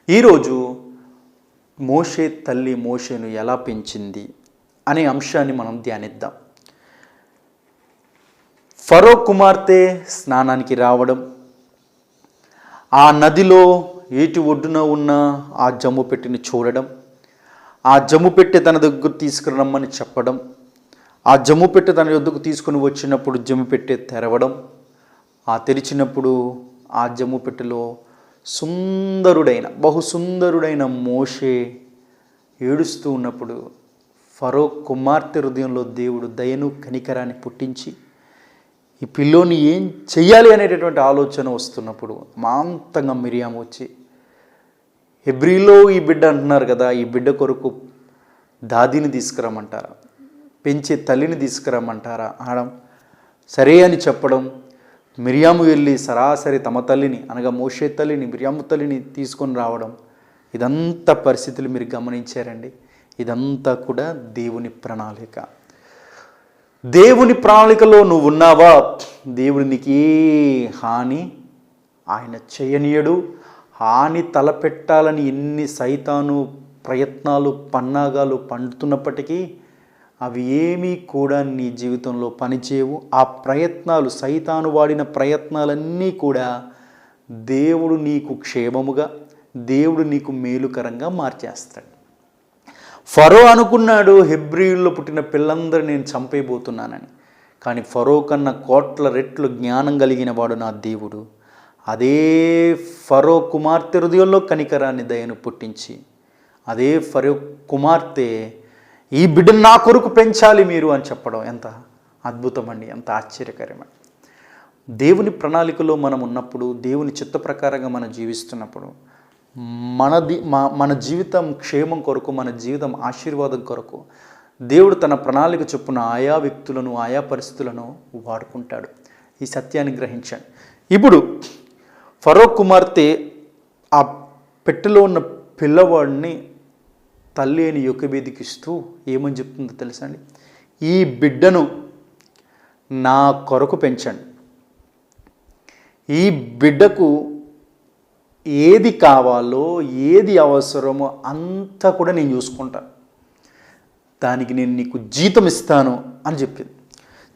ఈరోజు మోషే తల్లి మోషేను ఎలా పెంచింది అనే అంశాన్ని మనం ధ్యానిద్దాం. ఫరో కుమార్తె స్నానానికి రావడం, ఆ నదిలో ఏటి ఒడ్డున ఉన్న ఆ జమ్ము పెట్టెని చూడడం, ఆ జమ్ము పెట్టె తన దగ్గర తీసుకురమ్మని చెప్పడం, ఆ జమ్ము పెట్టె తన యొద్దకు తీసుకుని వచ్చినప్పుడు జమ్ము పెట్టె తెరవడం, ఆ తెరిచినప్పుడు ఆ జమ్ము పెట్టెలో బహు సుందరుడైన మోషే ఏడుస్తూ ఉన్నప్పుడు ఫరో కుమార్తె హృదయంలో దేవుడు దయను కనికరాన్ని పుట్టించి ఈ పిల్లోని ఏం చెయ్యాలి అనేటటువంటి ఆలోచన వస్తున్నప్పుడు మాంతంగా మిరియాము వచ్చి, హెబ్రీలో ఈ బిడ్డ అంటున్నారు కదా, ఈ బిడ్డ కొరకు దాదిని తీసుకురమ్మంటారా, పెంచే తల్లిని తీసుకురమ్మంటారా అనడం, సరే అని చెప్పడం, మిరియాము వెళ్ళి సరాసరి తమ తల్లిని అనగా మోషే తల్లిని మిరియాము తల్లిని తీసుకొని రావడం, ఇదంతా పరిస్థితులు మీరు గమనించారండి. ఇదంతా కూడా దేవుని ప్రణాళిక. దేవుని ప్రణాళికలో నువ్వు ఉన్నావా, దేవుడు నీకు ఏ హాని ఆయన చేయనీయడు. హాని తలపెట్టాలని ఎన్ని సైతాను ప్రయత్నాలు పన్నాగాలు పండుతున్నప్పటికీ అవి ఏమీ కూడా నీ జీవితంలో పనిచేయవు. ఆ ప్రయత్నాలు, సైతాను వాడిన ప్రయత్నాలన్నీ కూడా దేవుడు నీకు క్షేమముగా, దేవుడు నీకు మేలుకరంగా మార్చేస్తాడు. ఫరో అనుకున్నాడు హెబ్రీయుల్లో పుట్టిన పిల్లందరూ నేను చంపేయబోతున్నానని. కానీ ఫరో కన్నా కోట్ల రెట్లు జ్ఞానం కలిగిన వాడు నా దేవుడు. అదే ఫరో కుమార్తె హృదయంలో కనికరాన్ని దయను పుట్టించి, అదే ఫరో కుమార్తె ఈ బిడ్డను నా కొరకు పెంచాలి మీరు అని చెప్పడం ఎంత అద్భుతం అండి, ఎంత ఆశ్చర్యకరమే. దేవుని ప్రణాళికలో మనం ఉన్నప్పుడు, దేవుని చిత్త ప్రకారంగా మనం జీవిస్తున్నప్పుడు మన జీవితం క్షేమం కొరకు, మన జీవితం ఆశీర్వాదం కొరకు దేవుడు తన ప్రణాళిక చొప్పున ఆయా వ్యక్తులను, ఆయా పరిస్థితులను వాడుకుంటాడు. ఈ సత్యాన్ని గ్రహించండి. ఇప్పుడు ఫరో కుమార్తె ఆ పెట్టెలో ఉన్న పిల్లవాడిని తల్లి అని యొకెబేదికి ఇస్తూ ఏమని చెప్తుందో తెలుసా అండి? ఈ బిడ్డను నా కొరకు పెంచండి, ఈ బిడ్డకు ఏది కావాలో ఏది అవసరమో అంతా కూడా నేను చూసుకుంటాను, దానికి నేను నీకు జీతం ఇస్తాను అని చెప్పింది.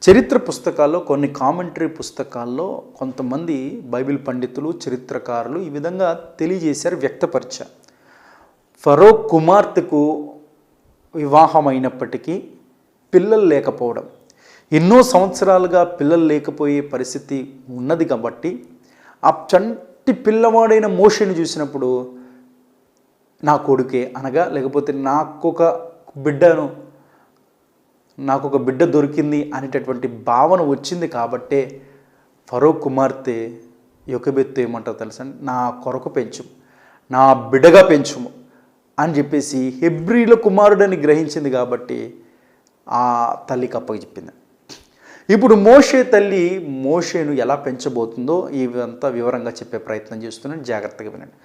చరిత్ర పుస్తకాల్లో, కొన్ని కామెంటరీ పుస్తకాల్లో కొంతమంది బైబిల్ పండితులు, చరిత్రకారులు ఈ విధంగా తెలియజేశారు, వ్యక్తపరిచారు. ఫరో కుమార్తెకు వివాహమైనప్పటికీ పిల్లలు లేకపోవడం, ఎన్నో సంవత్సరాలుగా పిల్లలు లేకపోయే పరిస్థితి ఉన్నది కాబట్టి ఆ చంటి పిల్లవాడైన మోషేని చూసినప్పుడు నా కొడుకే అనగా, లేకపోతే నాకొక బిడ్డ దొరికింది అనేటటువంటి భావన వచ్చింది కాబట్టే ఫరో కుమార్తె యొకెబెతు ఏమంటారు తెలుసా, నా కొరకు పెంచుము, నా బిడ్డగా పెంచుము అని చెప్పేసి హెబ్రీల కుమారుడని గ్రహించింది కాబట్టి ఆ తల్లికి అప్పచెప్పింది. ఇప్పుడు మోషే తల్లి మోషేను ఎలా పెంచబోతుందో ఇవంతా వివరంగా చెప్పే ప్రయత్నం చేస్తున్నాను, జాగ్రత్తగా వినండి.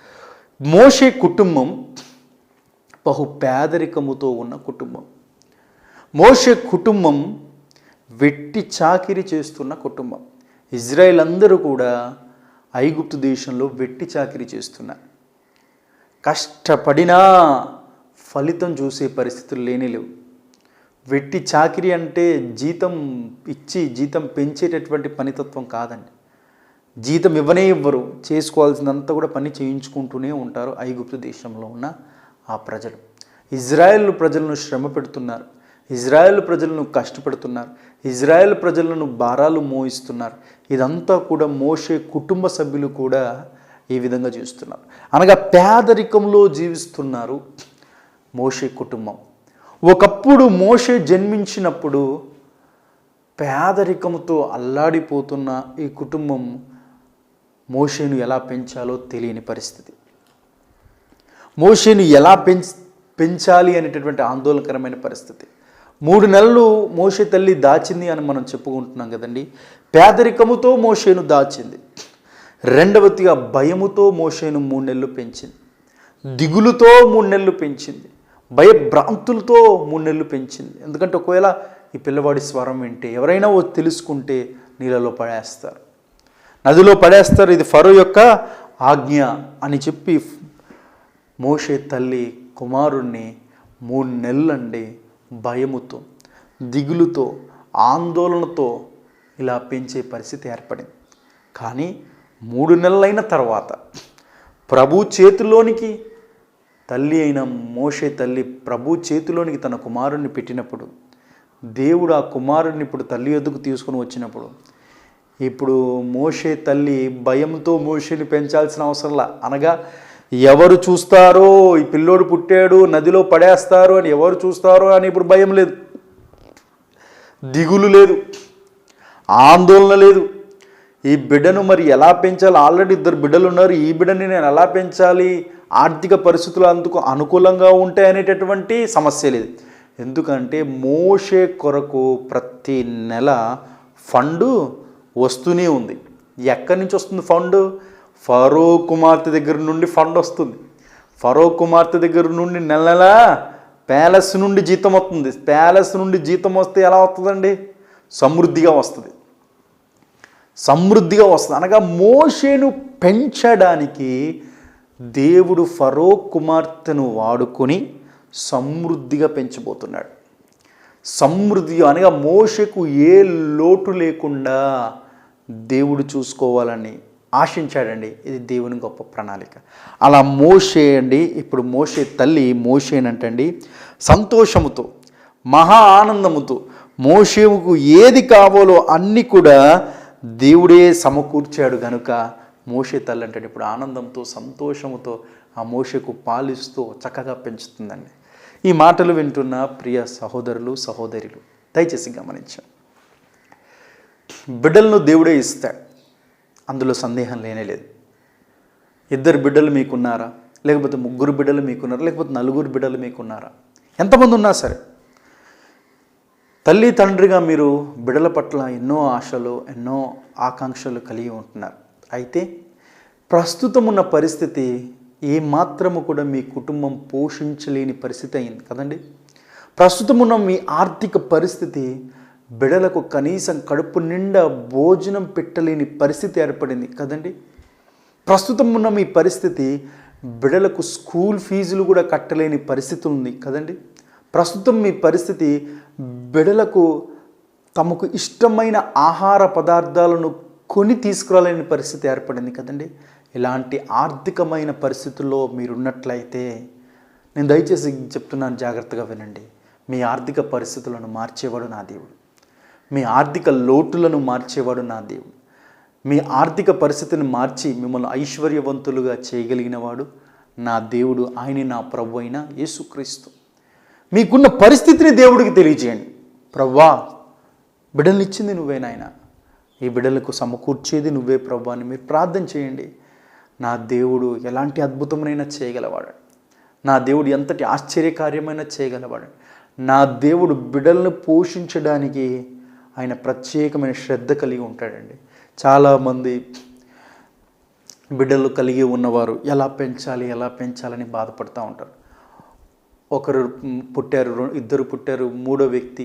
మోషే కుటుంబం బహు పేదరికముతో ఉన్న కుటుంబం. మోషే కుటుంబం వెట్టి చాకిరీ చేస్తున్న కుటుంబం. ఇజ్రాయేల్ అందరూ కూడా ఐగుప్తు దేశంలో వెట్టి చాకిరీ చేస్తున్నారు. కష్టపడినా ఫలితం చూసే పరిస్థితులు లేవు. వెట్టి చాకిరీ అంటే జీతం ఇచ్చి జీతం పెంచేటటువంటి పనితత్వం కాదండి. జీతం ఇవ్వరు, చేసుకోవాల్సినంత కూడా పని చేయించుకుంటూనే ఉంటారు ఐగుప్తు దేశంలో ఉన్న ఆ ప్రజలు. ఇజ్రాయెల్ ప్రజలను శ్రమ పెడుతున్నారు, ఇజ్రాయెల్ ప్రజలను కష్టపెడుతున్నారు, ఇజ్రాయెల్ ప్రజలను భారాలు మోయిస్తున్నారు. ఇదంతా కూడా మోషే కుటుంబ సభ్యులు కూడా ఈ విధంగా చేస్తున్నారు. అనగా పేదరికంలో జీవిస్తున్నారు మోషే కుటుంబం. ఒకప్పుడు మోషే జన్మించినప్పుడు పేదరికంతో అల్లాడిపోతున్న ఈ కుటుంబం మోషేను ఎలా పెంచాలో తెలియని పరిస్థితి. మోషేను ఎలా పెంచాలి అనేటటువంటి ఆందోళనకరమైన పరిస్థితి. 3 నెలలు మోషే తల్లి దాచింది అని మనం చెప్పుకుంటున్నాం కదండి. పేదరికముతో మోషేను దాచింది. రెండవదిగా భయముతో మోషేను 3 నెలలు పెంచింది. దిగులుతో 3 నెలలు పెంచింది. భయభ్రాంతులతో 3 నెలలు పెంచింది. ఎందుకంటే ఒకవేళ ఈ పిల్లవాడి స్వరం వింటే, ఎవరైనా తెలుసుకుంటే నీళ్ళలో పడేస్తారు, నదిలో పడేస్తారు, ఇది ఫరో యొక్క ఆజ్ఞ అని చెప్పి మోషే తల్లి కుమారుణ్ణి 3 నెలలండి భయముతో, దిగులుతో, ఆందోళనతో ఇలా పెంచే పరిస్థితి ఏర్పడింది. కానీ 3 నెలలైన తర్వాత ప్రభు చేతిలోనికి తల్లి అయిన మోషే తల్లి ప్రభు చేతిలోనికి తన కుమారుణ్ణి పెట్టినప్పుడు, దేవుడు ఆ కుమారుడిని ఇప్పుడు తల్లి యొద్దకు తీసుకుని వచ్చినప్పుడు, ఇప్పుడు మోషే తల్లి భయంతో మోషేని పెంచాల్సిన అవసరంలా. అనగా ఎవరు చూస్తారో, ఈ పిల్లోడు పుట్టాడు నదిలో పడేస్తారు అని ఎవరు చూస్తారో అని ఇప్పుడు భయం లేదు, దిగులు లేదు, ఆందోళన లేదు. ఈ బిడ్డను మరి ఎలా పెంచాలి? ఆల్రెడీ 2 బిడ్డలు ఉన్నారు, ఈ బిడ్డని నేను ఎలా పెంచాలి? ఆర్థిక పరిస్థితులు అందుకు అనుకూలంగా ఉంటాయి అనేటటువంటి సమస్య లేదు. ఎందుకంటే మోషే కొరకు ప్రతి నెల ఫండు వస్తూనే ఉంది. ఎక్కడి నుంచి వస్తుంది ఫండు? ఫరో కుమార్తె దగ్గర నుండి ఫండ్ వస్తుంది. ఫరో కుమార్తె దగ్గర నుండి నెల నెల ప్యాలెస్ నుండి జీతం వస్తుంది. ప్యాలెస్ నుండి జీతం వస్తే ఎలా వస్తుందండి? సమృద్ధిగా వస్తుంది, సమృద్ధిగా వస్తుంది. అనగా మోషేను పెంచడానికి దేవుడు ఫరో కుమార్తెను వాడుకొని సమృద్ధిగా పెంచబోతున్నాడు. సమృద్ధి అనగా మోషేకు ఏ లోటు లేకుండా దేవుడు చూసుకోవాలని ఆశించాడండి. ఇది దేవుని గొప్ప ప్రణాళిక. అలా మోషే అండి, ఇప్పుడు మోషే తల్లి మోషేనంటండి సంతోషముతో, మహా ఆనందముతో, మోషేకు ఏది కావాలో అన్నీ కూడా దేవుడే సమకూర్చాడు కనుక మోషే తల్లి అంటే ఇప్పుడు ఆనందంతో, సంతోషముతో ఆ మోషేకు పాలిస్తూ చక్కగా పెంచుతుందండి. ఈ మాటలు వింటున్న ప్రియ సహోదరులు, సహోదరులు దయచేసి గమనించాం. బిడ్డలను దేవుడే ఇస్తాడు, అందులో సందేహం లేనే లేదు. 2 బిడ్డలు మీకున్నారా, లేకపోతే 3 బిడ్డలు మీకున్నారా, లేకపోతే 4 బిడ్డలు మీకున్నారా, ఎంతమంది ఉన్నా సరే తల్లి తండ్రిగా మీరు బిడ్డల పట్ల ఎన్నో ఆశలు, ఎన్నో ఆకాంక్షలు కలిగి ఉంటున్నారు. అయితే ప్రస్తుతం ఉన్న పరిస్థితి ఏమాత్రము కూడా మీ కుటుంబం పోషించలేని పరిస్థితి అయింది కదండి. ప్రస్తుతం ఉన్న మీ ఆర్థిక పరిస్థితి బిడ్డలకు కనీసం కడుపు నిండా భోజనం పెట్టలేని పరిస్థితి ఏర్పడింది కదండి. ప్రస్తుతం ఉన్న మీ పరిస్థితి బిడ్డలకు స్కూల్ ఫీజులు కూడా కట్టలేని పరిస్థితి ఉంది కదండి. ప్రస్తుతం మీ పరిస్థితి బిడ్డలకు తమకు ఇష్టమైన ఆహార పదార్థాలను కొని తీసుకురాలేని పరిస్థితి ఏర్పడింది కదండి. ఇలాంటి ఆర్థికమైన పరిస్థితుల్లో మీరున్నట్లయితే నేను దయచేసి చెప్తున్నాను, జాగ్రత్తగా వినండి. మీ ఆర్థిక పరిస్థితులను మార్చేవాడు నా దేవుడు. మీ ఆర్థిక లోటులను మార్చేవాడు నా దేవుడు. మీ ఆర్థిక పరిస్థితిని మార్చి మిమ్మల్ని ఐశ్వర్యవంతులుగా చేయగలిగిన వాడు నా దేవుడు. ఆయన నా ప్రభు అయిన యేసుక్రీస్తు. మీకున్న పరిస్థితిని దేవుడికి తెలియజేయండి. ప్రభువా, బిడ్డలు ఇచ్చింది నువ్వే నాయన, ఈ బిడ్డలకు సమకూర్చేది నువ్వే ప్రభు అని మీరు ప్రార్థన చేయండి. నా దేవుడు ఎలాంటి అద్భుతమైన చేయగలవాడు. నా దేవుడు ఎంతటి ఆశ్చర్యకార్యమైన చేయగలవాడు. నా దేవుడు బిడ్డలను పోషించడానికి ఆయన ప్రత్యేకమైన శ్రద్ధ కలిగి ఉంటాడండి. చాలామంది బిడ్డలు కలిగి ఉన్నవారు ఎలా పెంచాలని బాధపడుతూ ఉంటారు. ఒకరు పుట్టారు, 2 పుట్టారు, 3వ వ్యక్తి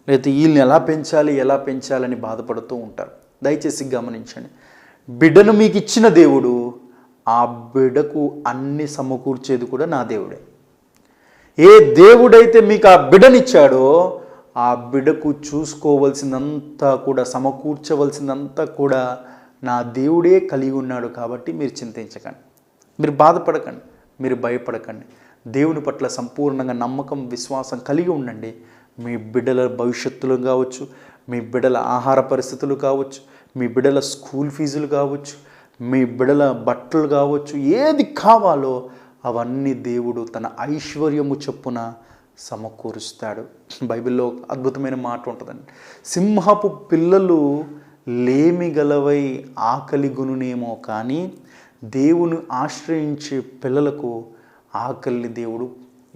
లేదా వీళ్ళని ఎలా పెంచాలని బాధపడుతూ ఉంటారు. దయచేసి గమనించండి, బిడ్డను మీకు ఇచ్చిన దేవుడు ఆ బిడ్డకు అన్ని సమకూర్చేది కూడా నా దేవుడే. ఏ దేవుడైతే మీకు ఆ బిడ్డనిచ్చాడో ఆ బిడ్డకు చూసుకోవలసిందంతా కూడా, సమకూర్చవలసిందంతా కూడా నా దేవుడే కలిగి ఉన్నాడు. కాబట్టి మీరు చింతించకండి, మీరు బాధపడకండి, మీరు భయపడకండి. దేవుని పట్ల సంపూర్ణంగా నమ్మకం, విశ్వాసం కలిగి ఉండండి. మీ బిడ్డల భవిష్యత్తులు కావచ్చు, మీ బిడ్డల ఆహార పరిస్థితులు కావచ్చు, మీ బిడ్డల స్కూల్ ఫీజులు కావచ్చు, మీ బిడ్డల బట్టలు కావచ్చు, ఏది కావాలో అవన్నీ దేవుడు తన ఐశ్వర్యము చొప్పున సమకూరుస్తాడు. బైబిల్లో అద్భుతమైన మాట ఉంటుందండి, సింహపు పిల్లలు లేమిగలవై ఆకలి గునునేమో కానీ దేవుని ఆశ్రయించే పిల్లలకు ఆకలిని దేవుడు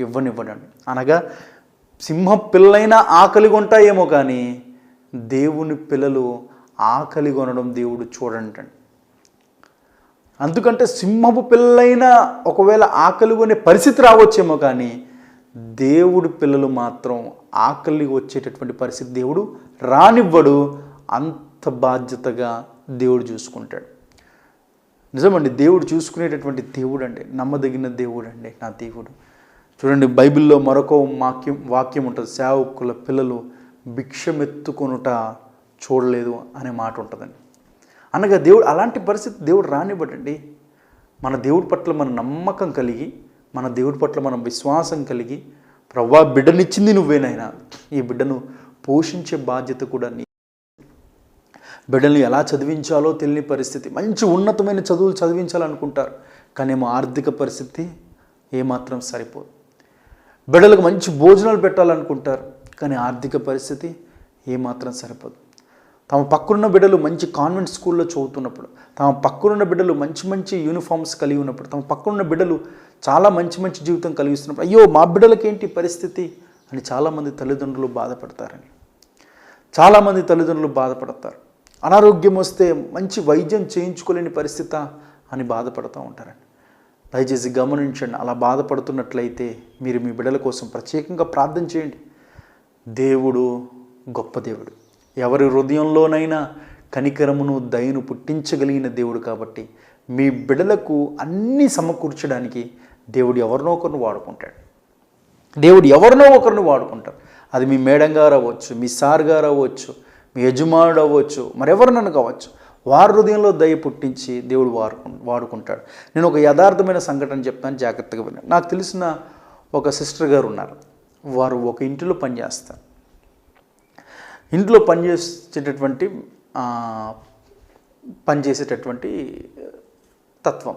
ఇవ్వనివ్వడండి. అనగా సింహ పిల్లలైనా ఆకలి కొంటాయేమో కానీ దేవుని పిల్లలు ఆకలి కొనడం దేవుడు చూడండి. అందుకంటే సింహపు పిల్లలైనా ఒకవేళ ఆకలి కొనే పరిస్థితి రావచ్చేమో కానీ దేవుడి పిల్లలు మాత్రం ఆకలి వచ్చేటటువంటి పరిస్థితి దేవుడు రానివ్వడు. అంత బాధ్యతగా దేవుడు చూసుకుంటాడు. నిజమండి, దేవుడు చూసుకునేటటువంటి దేవుడు అండి, నమ్మదగిన దేవుడు అండి నా దేవుడు. చూడండి, బైబిల్లో మరొక వాక్యం ఉంటుంది, సేవకుల పిల్లలు భిక్షమెత్తుకొనుట చూడలేదు అనే మాట ఉంటుందండి. అనగా దేవుడు అలాంటి పరిస్థితి దేవుడు రానివ్వడండి. మన దేవుడి పట్ల మన నమ్మకం కలిగి, మన దేవుడి పట్ల మనం విశ్వాసం కలిగి, ప్రభువా బిడ్డనిచ్చింది నువ్వేనైనా, ఈ బిడ్డను పోషించే బాధ్యత కూడా నీ. బిడ్డల్ని ఎలా చదివించాలో తెలియని పరిస్థితి, మంచి ఉన్నతమైన చదువులు చదివించాలనుకుంటారు, కానీ ఏమో ఆర్థిక పరిస్థితి ఏమాత్రం సరిపోదు. బిడ్డలకు మంచి భోజనాలు పెట్టాలనుకుంటారు, కానీ ఆర్థిక పరిస్థితి ఏమాత్రం సరిపోదు. తమ పక్కనున్న బిడ్డలు మంచి కాన్వెంట్ స్కూల్లో చదువుతున్నప్పుడు, తమ పక్కనున్న బిడ్డలు మంచి మంచి యూనిఫామ్స్ కలిగి ఉన్నప్పుడు, తమ పక్కనున్న బిడ్డలు చాలా మంచి మంచి జీవితం కలిగిస్తున్నప్పుడు, అయ్యో మా బిడ్డలకేంటి పరిస్థితి అని చాలామంది తల్లిదండ్రులు బాధపడతారని. చాలామంది తల్లిదండ్రులు బాధపడతారు. అనారోగ్యం వస్తే మంచి వైద్యం చేయించుకోలేని పరిస్థితి అని బాధపడుతూ ఉంటారండి. దయచేసి గమనించండి, అలా బాధపడుతున్నట్లయితే మీరు మీ బిడ్డల కోసం ప్రత్యేకంగా ప్రార్థన చేయండి. దేవుడు గొప్ప దేవుడు, ఎవరి హృదయంలోనైనా కనికరమును దయను పుట్టించగలిగిన దేవుడు. కాబట్టి మీ బిడ్డలకు అన్నీ సమకూర్చడానికి దేవుడు ఎవరినో ఒకరిని వాడుకుంటాడు. దేవుడు ఎవరినో ఒకరిని వాడుకుంటారు. అది మీ మేడం గారు అవ్వచ్చు, మీ సార్ గారు అవ్వచ్చు, మీ యజమానుడు అవ్వచ్చు, మరెవరినైనా కావచ్చు. వారి హృదయంలో దయ పుట్టించి దేవుడు వాడుకుంటాడు. నేను ఒక యథార్థమైన సంఘటన చెప్తాను, జాగ్రత్తగా వినండి. నాకు తెలిసిన ఒక సిస్టర్ గారు ఉన్నారు. వారు ఒక ఇంటిలో పనిచేస్తారు. ఇంట్లో పనిచేసేటటువంటి తత్వం.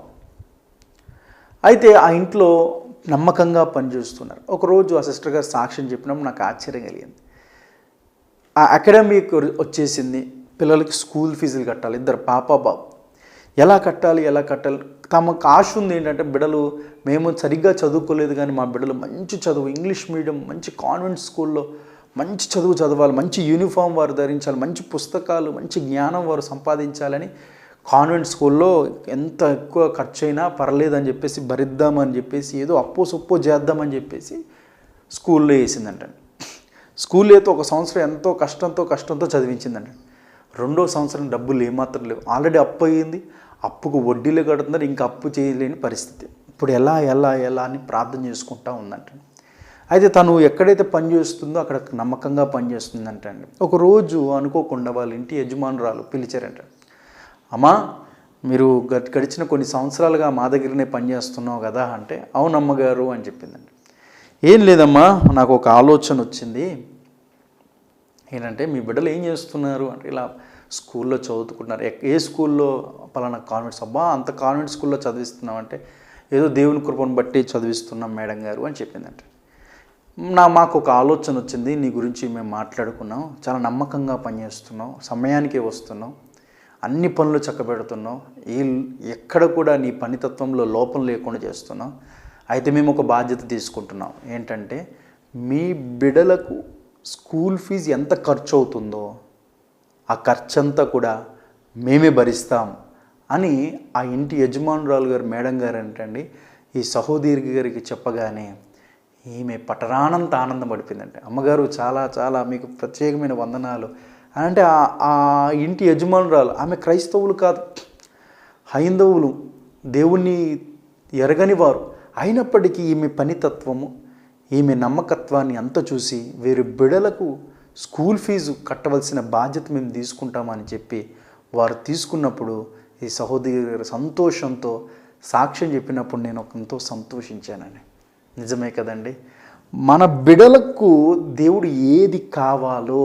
అయితే ఆ ఇంట్లో నమ్మకంగా పనిచేస్తున్నారు. ఒకరోజు ఆ సిస్టర్ గారు సాక్ష్యం చెప్పినప్పుడు నాకు ఆశ్చర్యం కలిగింది. ఆ అకాడమిక్ వచ్చేసింది, పిల్లలకి స్కూల్ ఫీజులు కట్టాలి, ఇద్దరు పాప బాబు. ఎలా కట్టాలి తమకు ఆశ ఉంది ఏంటంటే, బిడ్డలు మేము సరిగ్గా చదువుకోలేదు కానీ మా బిడ్డలు మంచి చదువు, ఇంగ్లీష్ మీడియం మంచి కాన్వెంట్ స్కూల్లో మంచి చదువు చదవాలి, మంచి యూనిఫామ్ వారు ధరించాలి, మంచి పుస్తకాలు మంచి జ్ఞానం వారు సంపాదించాలని కాన్వెంట్ స్కూల్లో ఎంత ఎక్కువ ఖర్చు అయినా పర్లేదని చెప్పేసి భరిద్దామని చెప్పేసి ఏదో అప్పో సొప్పో చేద్దామని చెప్పేసి స్కూల్లో వేసిందంటండి. స్కూల్లో అయితే ఒక సంవత్సరం ఎంతో కష్టంతో చదివించిందండి. రెండో సంవత్సరం డబ్బులు ఏమాత్రం లేవు, ఆల్రెడీ అప్పు అయ్యింది, అప్పుకు వడ్డీలు కడుతున్నారు, ఇంకా అప్పు చేయలేని పరిస్థితి. ఇప్పుడు ఎలా అని ప్రార్థన చేసుకుంటూ ఉందంట. అయితే తను ఎక్కడైతే పనిచేస్తుందో అక్కడ నమ్మకంగా పనిచేస్తుందంటండి. ఒకరోజు అనుకోకుండా వాళ్ళ ఇంటి యజమానురాలు పిలిచారంట. అమ్మా, మీరు గడిచిన కొన్ని సంవత్సరాలుగా మా దగ్గరనే పనిచేస్తున్నావు కదా అంటే, అవునమ్మగారు అని చెప్పిందండి. ఏం లేదమ్మా, నాకు ఒక ఆలోచన వచ్చింది. ఏంటంటే, మీ బిడ్డలు ఏం చేస్తున్నారు అంటే, ఇలా స్కూల్లో చదువుకుంటున్నారు. ఏ స్కూల్లో? పలానా కాన్వెంట్స్. అబ్బా, అంత కాన్వెంట్ స్కూల్లో చదివిస్తున్నాం అంటే, ఏదో దేవుని కృపను బట్టి చదివిస్తున్నాం మేడం గారు అని చెప్పిందంట. మాకు ఒక ఆలోచన వచ్చింది, నీ గురించి మేము మాట్లాడుకున్నాం, చాలా నమ్మకంగా పనిచేస్తున్నావు, సమయానికే వస్తున్నావు, అన్ని పనులు చక్కబెడుతున్నావు, ఎక్కడ కూడా నీ పనితత్వంలో లోపం లేకుండా చేస్తున్నావు. అయితే మేము ఒక బాధ్యత తీసుకుంటున్నాం. ఏంటంటే, మీ బిడ్డలకు స్కూల్ ఫీజు ఎంత ఖర్చు అవుతుందో ఆ ఖర్చంతా కూడా మేమే భరిస్తాం అని ఆ ఇంటి యజమానురాలు గారు మేడం గారు అంటండి ఈ సహోదరి గారికి చెప్పగానే ఈమె పటరానంత ఆనందం పడిపోయిందంటే, అమ్మగారు చాలా మీకు ప్రత్యేకమైన వందనాలు అంటే. ఆ ఇంటి యజమానురాలు, ఆమె క్రైస్తవులు కాదు, హైందవులు, దేవుణ్ణి ఎరగని వారు, అయినప్పటికీ ఈమె పనితత్వము, ఈమె నమ్మకత్వాన్ని అంత చూసి వీరి బిడలకు స్కూల్ ఫీజు కట్టవలసిన బాధ్యత మేము తీసుకుంటామని చెప్పి వారు తీసుకున్నప్పుడు ఈ సహోదరి సంతోషంతో సాక్ష్యం చెప్పినప్పుడు నేను ఎంతో సంతోషించానని. నిజమే కదండి, మన బిడలకు దేవుడు ఏది కావాలో,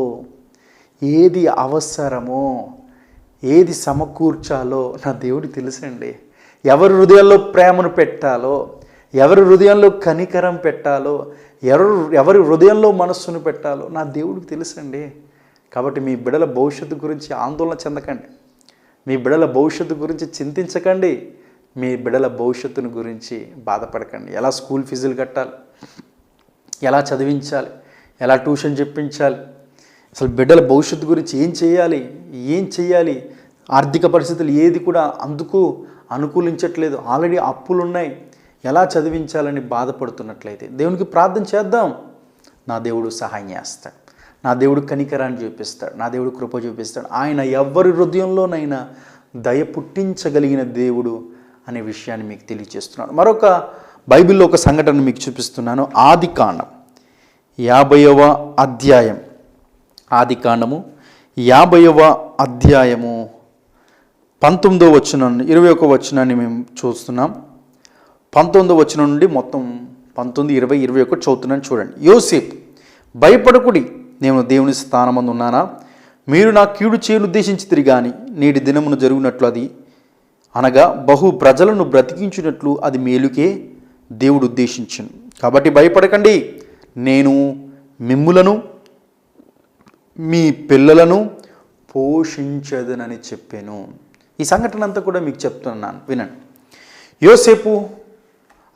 ఏది అవసరమో, ఏది సమకూర్చాలో నా దేవుడికి తెలుసండి. ఎవరి హృదయంలో ప్రేమను పెట్టాలో, ఎవరి హృదయంలో కనికరం పెట్టాలో, ఎవరి హృదయంలో మనస్సును పెట్టాలో నా దేవుడికి తెలుసండి. కాబట్టి మీ బిడల భవిష్యత్తు గురించి ఆందోళన చెందకండి, మీ బిడల భవిష్యత్తు గురించి చింతించకండి, మీ బిడల భవిష్యత్తును గురించి బాధపడకండి. ఎలా స్కూల్ ఫీజులు కట్టాలి, ఎలా చదివించాలి, ఎలా ట్యూషన్ చెప్పించాలి, అసలు బిడ్డల భవిష్యత్తు గురించి ఏం చేయాలి, ఆర్థిక పరిస్థితులు ఏది కూడా అందుకు అనుకూలించట్లేదు, ఆల్రెడీ అప్పులు ఉన్నాయి, ఎలా చదివించాలని బాధపడుతున్నట్లయితే దేవునికి ప్రార్థన చేద్దాం. నా దేవుడు సహాయం చేస్తాడు, నా దేవుడు కనికరాన్ని చూపిస్తాడు, నా దేవుడు కృప చూపిస్తాడు. ఆయన ఎవరి హృదయంలోనైనా దయ పుట్టించగలిగిన దేవుడు అనే విషయాన్ని మీకు తెలియజేస్తున్నాను. మరొక బైబిల్లో ఒక సంఘటన మీకు చూపిస్తున్నాను. ఆదికాండం 50వ అధ్యాయం. ఆదికాండము 50వ అధ్యాయము 19వ వచనం 21వ వచనాన్ని మేము చూస్తున్నాం. 19వ వచనం నుండి మొత్తం 19, 20, 21 చదువుతున్నాను చూడండి. యోసేపు, భయపడకుడి, నేను దేవుని స్థానమందు ఉన్నానా? మీరు నా కీడు చేయను ఉద్దేశించితిరి గాని నేటి దినమును జరుగునట్లు అది అనగా బహు ప్రజలను బ్రతికించినట్లు అది మేలుకే దేవుడు ఉద్దేశించును. కాబట్టి భయపడకండి, నేను మిమ్ములను మీ పిల్లలను పోషించదనని చెప్పాను. ఈ సంఘటన అంతా కూడా మీకు చెప్తున్నాను, వినండి. యోసేపు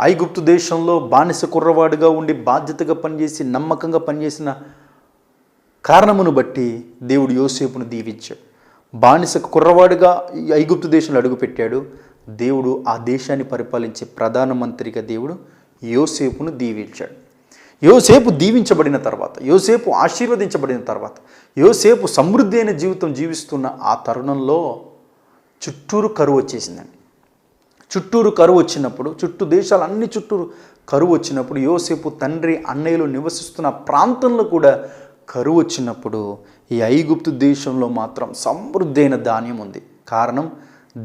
ఐగుప్తు దేశంలో బానిస కుర్రవాడుగా ఉండి బాధ్యతగా పనిచేసి నమ్మకంగా పనిచేసిన కారణమును బట్టి దేవుడు యోసేపును దీవించాడు. బానిస కుర్రవాడుగా ఐగుప్తు దేశంలో అడుగుపెట్టాడు. దేవుడు ఆ దేశాన్ని పరిపాలించే ప్రధానమంత్రిగా దేవుడు యోసేపును దీవించాడు. యోసేపు దీవించబడిన తర్వాత, యోసేపు ఆశీర్వదించబడిన తర్వాత, యోసేపు సమృద్ధి అయిన జీవితం జీవిస్తున్న ఆ తరుణంలో చుట్టూరు కరువు వచ్చేసిందండి. చుట్టూరు కరువు వచ్చినప్పుడు, దేశాలన్నీ చుట్టూరు కరువు వచ్చినప్పుడు, యోసేపు తండ్రి అన్నయ్యలు నివసిస్తున్న ప్రాంతంలో కూడా కరువు వచ్చినప్పుడు ఈ ఐగుప్తు దేశంలో మాత్రం సమృద్ధి అయిన ధాన్యం ఉంది. కారణం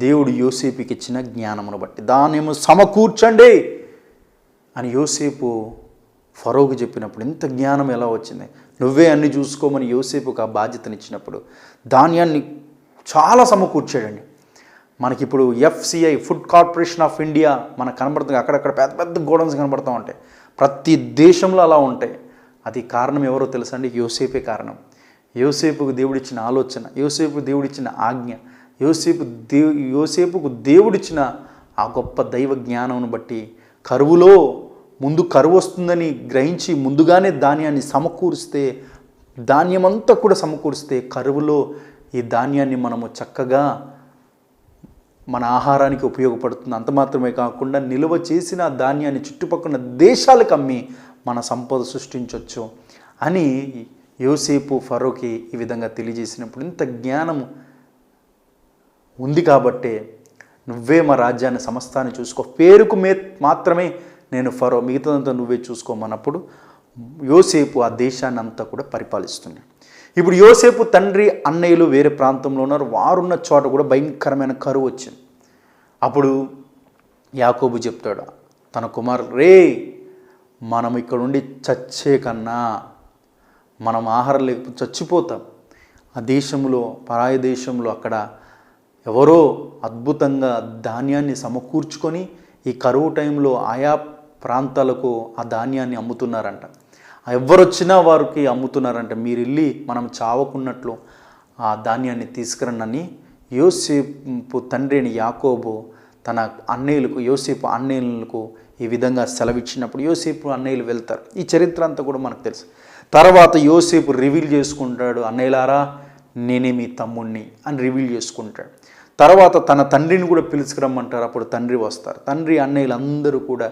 దేవుడు యోసేపుకి ఇచ్చిన జ్ఞానమును బట్టి. ధాన్యము సమకూర్చండి అని యోసేపు ఫరోకు చెప్పినప్పుడు ఇంత జ్ఞానం ఎలా వచ్చింది? నువ్వే అన్ని చూసుకోమని యోసేపుకు ఆ బాధ్యతనిచ్చినప్పుడు ధాన్యాన్ని చాలా సమకూర్చాడండి. మనకిప్పుడు FCI, food corporation of India మనకు కనబడుతుంది. అక్కడక్కడ పెద్ద పెద్ద గోడౌన్స్ కనబడుతూ ఉంటాయి. ప్రతి దేశంలో అలా ఉంటాయి. అది కారణం ఎవరో తెలుసా అండి? యోసేపే కారణం. యోసేపుకు దేవుడిచ్చిన ఆలోచన, యోసేపు దేవుడిచ్చిన ఆజ్ఞ, యోసేపుకు దేవుడిచ్చిన ఆ గొప్ప దైవ జ్ఞానం బట్టి కరువులో ముందు కరువు వస్తుందని గ్రహించి ముందుగానే ధాన్యాన్ని సమకూరిస్తే, ధాన్యమంతా కూడా సమకూరిస్తే కరువులో ఈ ధాన్యాన్ని మనము చక్కగా మన ఆహారానికి ఉపయోగపడుతుంది. అంత మాత్రమే కాకుండా నిల్వ చేసిన ధాన్యాన్ని చుట్టుపక్కల దేశాలకు అమ్మి మన సంపద సృష్టించవచ్చు అని యోసేపు ఫరోకి ఈ విధంగా తెలియజేసినప్పుడు ఇంత జ్ఞానము ఉంది కాబట్టే నువ్వే మా రాజ్యాన్ని సమస్తాన్ని చూసుకో, పేరుకు మాత్రమే నేను ఫరో, మిగతాదంతా నువ్వే చూసుకోమన్నప్పుడు యోసేపు ఆ దేశాన్ని అంతా కూడా పరిపాలిస్తున్నాడు. ఇప్పుడు యోసేపు తండ్రి అన్నయ్యలు వేరే ప్రాంతంలో ఉన్నారు. వారున్న చోట కూడా భయంకరమైన కరువు వచ్చింది. అప్పుడు యాకోబు చెప్తాడు తన కుమారుడు, రే మనం ఇక్కడ ఉండి చచ్చే కన్నా మనం ఆహారం లేకపోతే చచ్చిపోతాం. ఆ దేశంలో, పరాయి దేశంలో అక్కడ ఎవరో అద్భుతంగా ధాన్యాన్ని సమకూర్చుకొని ఈ కరువు టైంలో ఆయా ప్రాంతాలకు ఆ ధాన్యాన్ని అమ్ముతున్నారంట. ఎవరొచ్చినా వారికి అమ్ముతున్నారంట. మీరు వెళ్ళి మనం చావకున్నట్లు ఆ ధాన్యాన్ని తీసుకురనని యోసేపు తండ్రి అని యాకోబు తన అన్నయ్యలకు, యోసేపు అన్నయ్యలకు ఈ విధంగా సెలవిచ్చినప్పుడు యోసేపు అన్నయ్యలు వెళ్తారు. ఈ చరిత్ర అంతా కూడా మనకు తెలుసు. తర్వాత యోసేపు రివీల్ చేసుకుంటాడు, అన్నయ్యలారా నేనే మీ తమ్ముణ్ణి అని రివీల్ చేసుకుంటాడు. తర్వాత తన తండ్రిని కూడా పిలుచుకురమ్మంటారు. అప్పుడు తండ్రి వస్తారు. తండ్రి అన్నయ్యలు అందరూ కూడా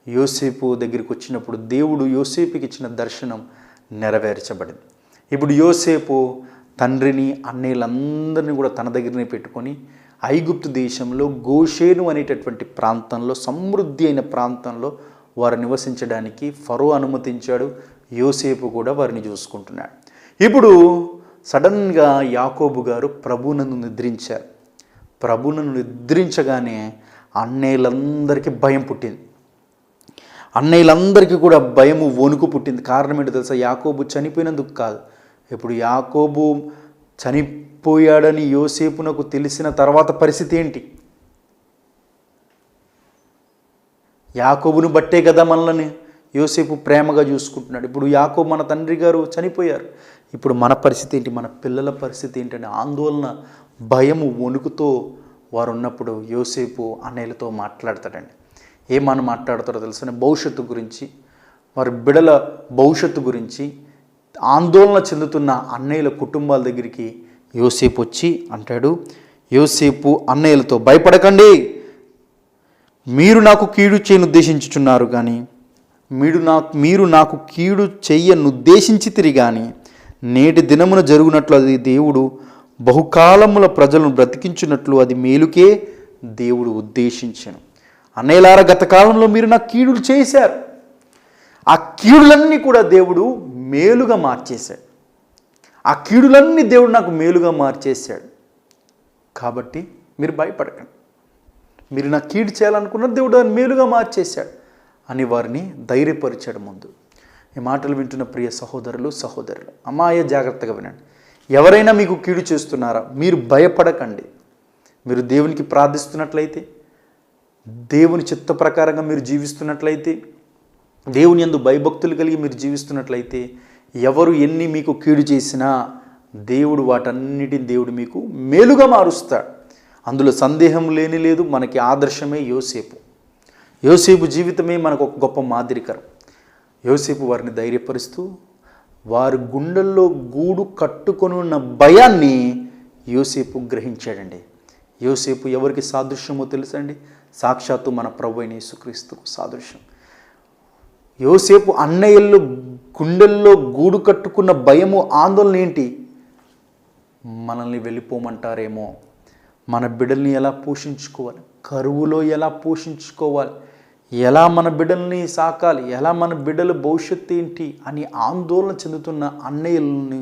యోసేపు దగ్గరికి వచ్చినప్పుడు దేవుడు యోసేపుకి ఇచ్చిన దర్శనం నెరవేర్చబడింది. ఇప్పుడు యోసేపు తండ్రిని అన్నయ్యలందరినీ కూడా తన దగ్గరనే పెట్టుకొని ఐగుప్తు దేశంలో గోషేను అనేటటువంటి ప్రాంతంలో, సమృద్ధి అయిన ప్రాంతంలో వారు నివసించడానికి ఫరో అనుమతించాడు. యోసేపు కూడా వారిని చూసుకుంటున్నాడు. ఇప్పుడు సడన్గా యాకోబు గారు ప్రభువును నిద్రించారు. ప్రభువును నిద్రించగానే అన్నయ్యలందరికీ భయం పుట్టింది. అన్నయ్యలందరికీ కూడా భయము, వణుకు పుట్టింది. కారణం ఏంటో తెలుసా? యాకోబు చనిపోయినందుకు కాదు. ఇప్పుడు యాకోబు చనిపోయాడని యోసేపునకు తెలిసిన తర్వాత పరిస్థితి ఏంటి? యాకోబును బట్టే కదా మనల్ని యోసేపు ప్రేమగా చూసుకుంటున్నాడు. ఇప్పుడు యాకోబు మన తండ్రి గారు చనిపోయారు. ఇప్పుడు మన పరిస్థితి ఏంటి? మన పిల్లల పరిస్థితి ఏంటంటే ఆందోళన, భయము, వణుకుతో వారు ఉన్నప్పుడు యోసేపు అన్నయ్యలతో మాట్లాడతాడండి. ఏమని మాట్లాడతారో తెలుసు? భవిష్యత్తు గురించి, వారి బిడల భవిష్యత్తు గురించి ఆందోళన చెందుతున్న అన్నయ్యల కుటుంబాల దగ్గరికి యోసేపు వచ్చి అంటాడు. యోసేపు అన్నయ్యలతో, భయపడకండి, మీరు నాకు కీడు చేయను ఉద్దేశించుచున్నారు కానీ మీరు నాకు కీడు చెయ్యనుద్దేశించితిరి కానీ నేటి దినమున జరుగునట్లు అది దేవుడు బహుకాలముల ప్రజలను బ్రతికించినట్లు అది మేలుకే దేవుడు ఉద్దేశించెను. అన్నయ్యలారా, గత కాలంలో మీరు నాకు కీడులు చేశారు. ఆ కీడులన్నీ కూడా దేవుడు మేలుగా మార్చేశాడు. ఆ కీడులన్నీ దేవుడు నాకు మేలుగా మార్చేశాడు. కాబట్టి మీరు భయపడకండి. మీరు నాకు కీడు చేయాలనుకున్నారు, దేవుడు దాన్ని మేలుగా మార్చేశాడు అని వారిని ధైర్యపరిచాడు. ముందు ఈ మాటలు వింటున్న ప్రియ సహోదరులు, అమ్మాయ జాగ్రత్తగా వినండి. ఎవరైనా మీకు కీడు చేస్తున్నారా, మీరు భయపడకండి. మీరు దేవునికి ప్రార్థిస్తున్నట్లయితే, దేవుని చిత్త ప్రకారంగా మీరు జీవిస్తున్నట్లయితే, దేవుని యందు భయభక్తులు కలిగి మీరు జీవిస్తున్నట్లయితే, ఎవరు ఎన్ని మీకు కీడు చేసినా దేవుడు వాటన్నిటిని దేవుడు మీకు మేలుగా మారుస్తాడు. అందులో సందేహం లేని లేదు. మనకి ఆదర్శమే యోసేపు జీవితమే మనకు ఒక గొప్ప మాదిరికరం. యోసేపు వారిని ధైర్యపరుస్తూ, వారి గుండెల్లో గూడు కట్టుకొని ఉన్న భయాన్ని యోసేపు గ్రహించాడండి. యోసేపు ఎవరికి సాదృశ్యమో తెలుసండి? సాక్షాత్తు మన ప్రభువైన యేసుక్రీస్తుకు సాదృశ్యం. యోసేపు అన్నయ్యల్లో గుండెల్లో గూడు కట్టుకున్న భయము, ఆందోళన ఏంటి? మనల్ని వెళ్ళిపోమంటారేమో, మన బిడ్డల్ని ఎలా పోషించుకోవాలి, కరువులో ఎలా పోషించుకోవాలి, ఎలా మన బిడ్డల్ని సాకాలి, ఎలా మన బిడ్డల భవిష్యత్తు ఏంటి అని ఆందోళన చెందుతున్న అన్నయ్యల్ని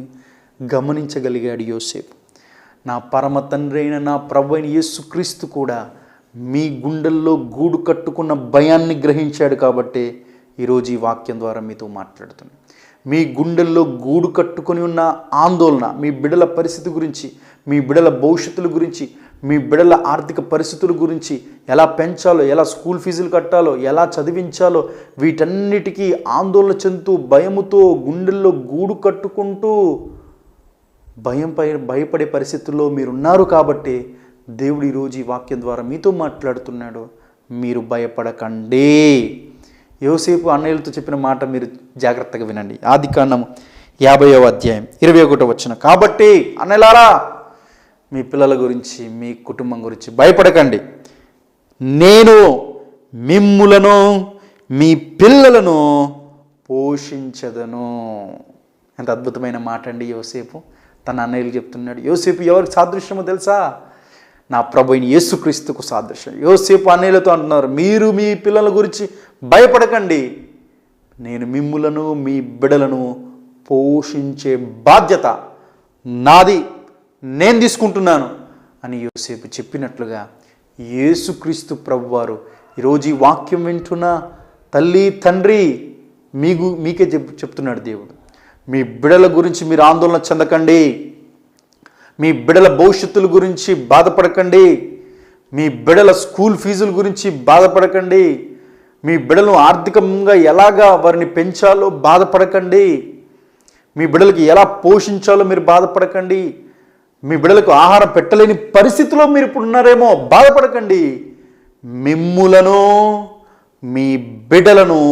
గమనించగలిగాడు యోసేపు. నా పరమ తండ్రి అయిన నా ప్రభువైన యేసుక్రీస్తు కూడా మీ గుండెల్లో గూడు కట్టుకున్న భయాన్ని గ్రహించాడు. కాబట్టి ఈరోజు ఈ వాక్యం ద్వారా మీతో మాట్లాడుతున్నాను. మీ గుండెల్లో గూడు కట్టుకొని ఉన్న ఆందోళన, మీ బిడ్డల పరిస్థితి గురించి, మీ బిడ్డల భవిష్యత్తుల గురించి, మీ బిడ్డల ఆర్థిక పరిస్థితుల గురించి, ఎలా పెంచాలో, ఎలా స్కూల్ ఫీజులు కట్టాలో, ఎలా చదివించాలో, వీటన్నిటికీ ఆందోళన చెందుతూ భయముతో గుండెల్లో గూడు కట్టుకుంటూ భయపడే పరిస్థితుల్లో మీరున్నారు. కాబట్టి దేవుడు ఈరోజు ఈ వాక్యం ద్వారా మీతో మాట్లాడుతున్నాడు. మీరు భయపడకండి. యోసేపు అన్నయ్యలతో చెప్పిన మాట మీరు జాగ్రత్తగా వినండి. ఆదికాండము 50వ అధ్యాయం 21వ వచనం. కాబట్టి అన్నయ్యలారా, మీ పిల్లల గురించి, మీ కుటుంబం గురించి భయపడకండి. నేను మిమ్ములను, మీ పిల్లలను పోషించదను. ఎంత అద్భుతమైన మాట అండి. యోసేపు తన అన్నయ్యలు చెప్తున్నాడు. యోసేపు ఎవరికి సాదృశ్యమో తెలుసా? నా ప్రభువైన యేసుక్రీస్తుకు సాదృశ్యం. యోసేపు అన్నయ్యలతో అంటున్నారు, మీరు మీ పిల్లల గురించి భయపడకండి, నేను మిమ్ములను, మీ బిడ్డలను పోషించే బాధ్యత నాది, నేను తీసుకుంటున్నాను అని యోసేపు చెప్పినట్లుగా యేసుక్రీస్తు ప్రభువారు ఈరోజు ఈ వాక్యం వింటున్న తల్లి, తండ్రి, మీకే చెప్తున్నాడు దేవుడు. మీ బిడ్డల గురించి మీరు ఆందోళన చెందకండి. మీ బిడ్డల భవిష్యత్తుల గురించి బాధపడకండి. మీ బిడ్డల స్కూల్ ఫీజుల గురించి బాధపడకండి. మీ బిడ్డలను ఆర్థికంగా ఎలాగా వారిని పెంచాలో బాధపడకండి. మీ బిడ్డలకి ఎలా పోషించాలో మీరు బాధపడకండి. మీ బిడ్డలకు ఆహారం పెట్టలేని పరిస్థితిలో మీరు ఇప్పుడు ఉన్నారేమో, బాధపడకండి. మిమ్ములను, మీ బిడ్డలను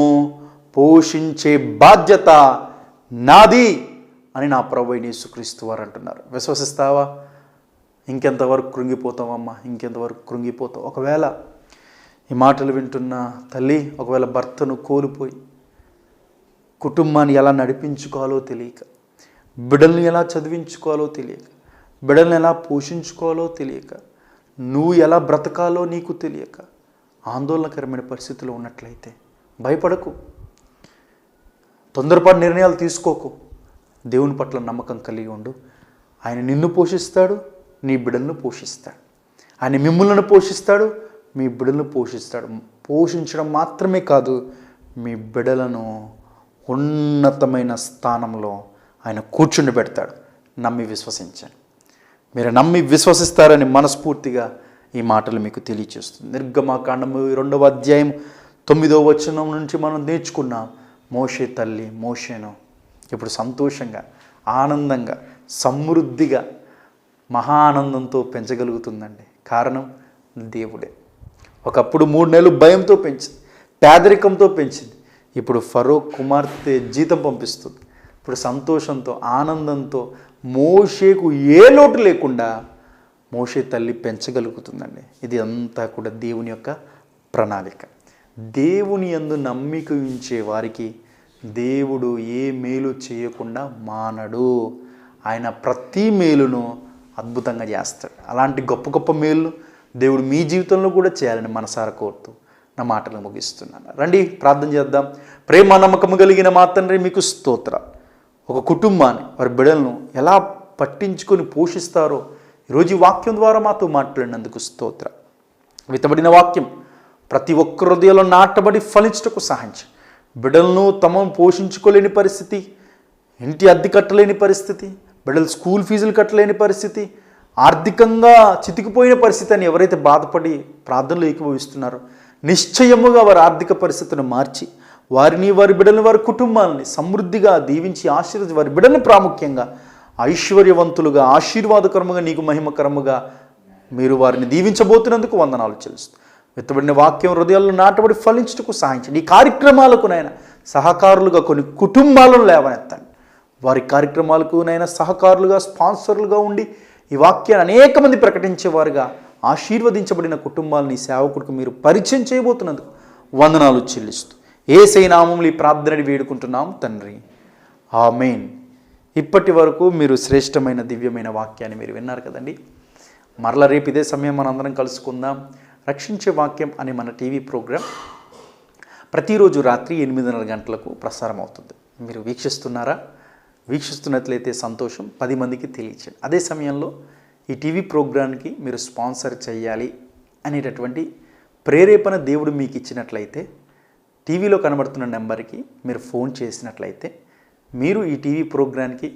పోషించే బాధ్యత నాది అని నా ప్రభువైన యేసుక్రీస్తు వారు అంటున్నారు. విశ్వసిస్తావా? ఇంకెంతవరకు కృంగిపోతావమ్మా? ఇంకెంతవరకు కృంగిపోతావు? ఒకవేళ ఈ మాటలు వింటున్న తల్లి, ఒకవేళ భర్తను కోల్పోయి కుటుంబాన్ని ఎలా నడిపించుకోవాలో తెలియక, బిడ్డల్ని ఎలా చదివించుకోవాలో తెలియక, బిడ్డల్ని ఎలా పోషించుకోవాలో తెలియక, నువ్వు ఎలా బ్రతకాలో నీకు తెలియక ఆందోళనకరమైన పరిస్థితుల్లో ఉన్నట్లయితే భయపడకు. తొందరపాటు నిర్ణయాలు తీసుకోకు. దేవుని పట్ల నమ్మకం కలిగి ఉండు. ఆయన నిన్ను పోషిస్తాడు, నీ బిడ్డలను పోషిస్తాడు. ఆయన మిమ్మల్ని పోషిస్తాడు, మీ బిడ్డలను పోషిస్తాడు. పోషించడం మాత్రమే కాదు, మీ బిడ్డలను ఉన్నతమైన స్థానంలో ఆయన కూర్చుండి పెడతాడు. నమ్మి విశ్వసించండి. మీరు నమ్మి విశ్వసిస్తారని మనస్ఫూర్తిగా ఈ మాటలు మీకు తెలియచేస్తుంది. నిర్గమకాండము 2వ అధ్యాయం 9వ వచనం నుంచి మనం నేర్చుకున్నాం. మోషే తల్లి మోషేను ఇప్పుడు సంతోషంగా, ఆనందంగా, సమృద్ధిగా, మహా ఆనందంతో పెంచగలుగుతుందండి. కారణం దేవుడే. ఒకప్పుడు 3 నెలలు భయంతో పెంచింది, పేదరికంతో పెంచింది. ఇప్పుడు ఫరో కుమార్తె జీతం పంపిస్తుంది. ఇప్పుడు సంతోషంతో, ఆనందంతో, మోషేకు ఏ లోటు లేకుండా మోషే తల్లి పెంచగలుగుతుందండి. ఇది అంతా కూడా దేవుని యొక్క ప్రణాళిక. దేవుని యందు నమ్మిక ఉంచే వారికి దేవుడు ఏ మేలు చేయకుండా మానడు. ఆయన ప్రతి మేలును అద్భుతంగా చేస్తాడు. అలాంటి గొప్ప గొప్ప మేలు దేవుడు మీ జీవితంలో కూడా చేయాలని మనసారా కోరుతూ నా మాటలు ముగిస్తున్నాను. రండి ప్రార్థన చేద్దాం. ప్రేమ నమ్మకము కలిగిన మా తండ్రి, మీకు స్తోత్రాలు. ఒక కుటుంబాన్ని, వారి బిడ్డలను ఎలా పట్టించుకొని పోషిస్తారో ఈరోజు ఈ వాక్యం ద్వారా మాతో మాట్లాడినందుకు స్తోత్రం. విత్తబడిన వాక్యం ప్రతి ఒక్క హృదయంలో నాటబడి ఫలించుటకు సహాయించు. బిడ్డలను తమను పోషించుకోలేని పరిస్థితి, ఇంటి అద్దె కట్టలేని పరిస్థితి, బిడ్డలు స్కూల్ ఫీజులు కట్టలేని పరిస్థితి, ఆర్థికంగా చితికిపోయిన పరిస్థితి అని ఎవరైతే బాధపడి ప్రార్థనలు ఏకీభవిస్తున్నారో నిశ్చయముగా వారి ఆర్థిక పరిస్థితిని మార్చి వారిని, వారి బిడ్డలను, వారి కుటుంబాలని సమృద్ధిగా దీవించి ఆశీర్వదించి వారి బిడ్డలను ప్రాముఖ్యంగా ఐశ్వర్యవంతులుగా, ఆశీర్వాదకరముగా, నీకు మహిమకరముగా మీరు వారిని దీవించబోతున్నందుకు వందనాలు చెల్లిస్తూ విత్తబడిన వాక్యం హృదయాల్లో నాటబడి ఫలించుటకు సహాయించండి. ఈ కార్యక్రమాలకు నైనా సహకారులుగా కొన్ని కుటుంబాలను లేవనెత్తండి. వారి కార్యక్రమాలకు నైనా సహకారులుగా, స్పాన్సర్లుగా ఉండి ఈ వాక్యాన్ని అనేక మంది ప్రకటించేవారుగా ఆశీర్వదించబడిన కుటుంబాలని సేవకుడికి మీరు పరిచయం చేయబోతున్నందుకు వందనాలు చెల్లిస్తూ యేసయ్య నామములో ఈ ప్రార్థనని వేడుకుంటున్నాం తండ్రి, ఆమేన్. ఇప్పటి వరకు మీరు శ్రేష్టమైన దివ్యమైన వాక్యాన్ని మీరు విన్నారు కదండి. మరల రేపు ఇదే సమయం మనందరం కలుసుకుందాం. రక్షించే వాక్యం అనే మన టీవీ ప్రోగ్రాం ప్రతిరోజు రాత్రి 8:30 గంటలకు ప్రసారం అవుతుంది. మీరు వీక్షిస్తున్నారా? వీక్షిస్తున్నట్లయితే సంతోషం. 10 మందికి తెలియచేయండి. అదే సమయంలో ఈ టీవీ ప్రోగ్రాంకి మీరు స్పాన్సర్ చేయాలి అనేటటువంటి ప్రేరేపణ దేవుడు మీకు ఇచ్చినట్లయితే టీవీలో కనబడుతున్న నెంబర్కి మీరు ఫోన్ చేసినట్లయితే మీరు ఈ టీవీ ప్రోగ్రాంకి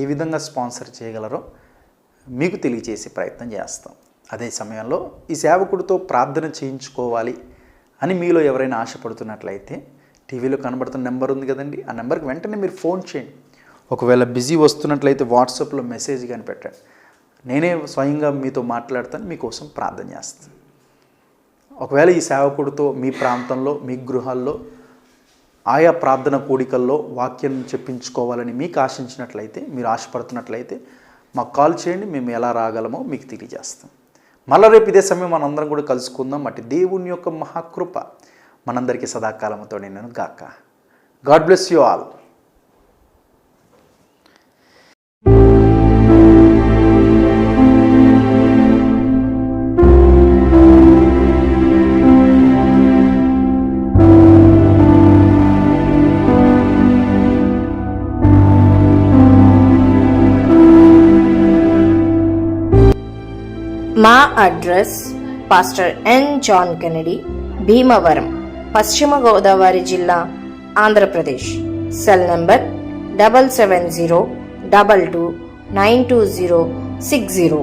ఏ విధంగా స్పాన్సర్ చేయగలరో మీకు తెలియజేసే ప్రయత్నం చేస్తాం. అదే సమయంలో ఈ సేవకుడితో ప్రార్థన చేయించుకోవాలి అని మీలో ఎవరైనా ఆశపడుతున్నట్లయితే టీవీలో కనబడుతున్న నెంబర్ ఉంది కదండి, ఆ నెంబర్కి వెంటనే మీరు ఫోన్ చేయండి. ఒకవేళ బిజీ వస్తున్నట్లయితే వాట్సాప్లో మెసేజ్ కానీ పెట్టండి. నేనే స్వయంగా మీతో మాట్లాడతాను, మీకోసం ప్రార్థన చేస్తాను. ఒకవేళ ఈ సేవకుడితో మీ ప్రాంతంలో, మీ గృహాల్లో ఆయా ప్రార్థన కూడికల్లో వాక్యం చెప్పించుకోవాలని మీకు ఆశించినట్లయితే, మీరు ఆశపడుతున్నట్లయితే మాకు కాల్ చేయండి. మేము ఎలా రాగలమో మీకు తెలియజేస్తాం. మళ్ళీ రేపు ఇదే సమయం మనందరం కూడా కలుసుకుందాం. అటు దేవుని యొక్క మహాకృప మనందరికీ సదాకాలంతో నేను గాక. God bless you all. మా address pastor N John Kennedy, Bhimavaram, పశ్చిమ గోదావరి జిల్లా, ఆంధ్రప్రదేశ్. Cell number 7702292060.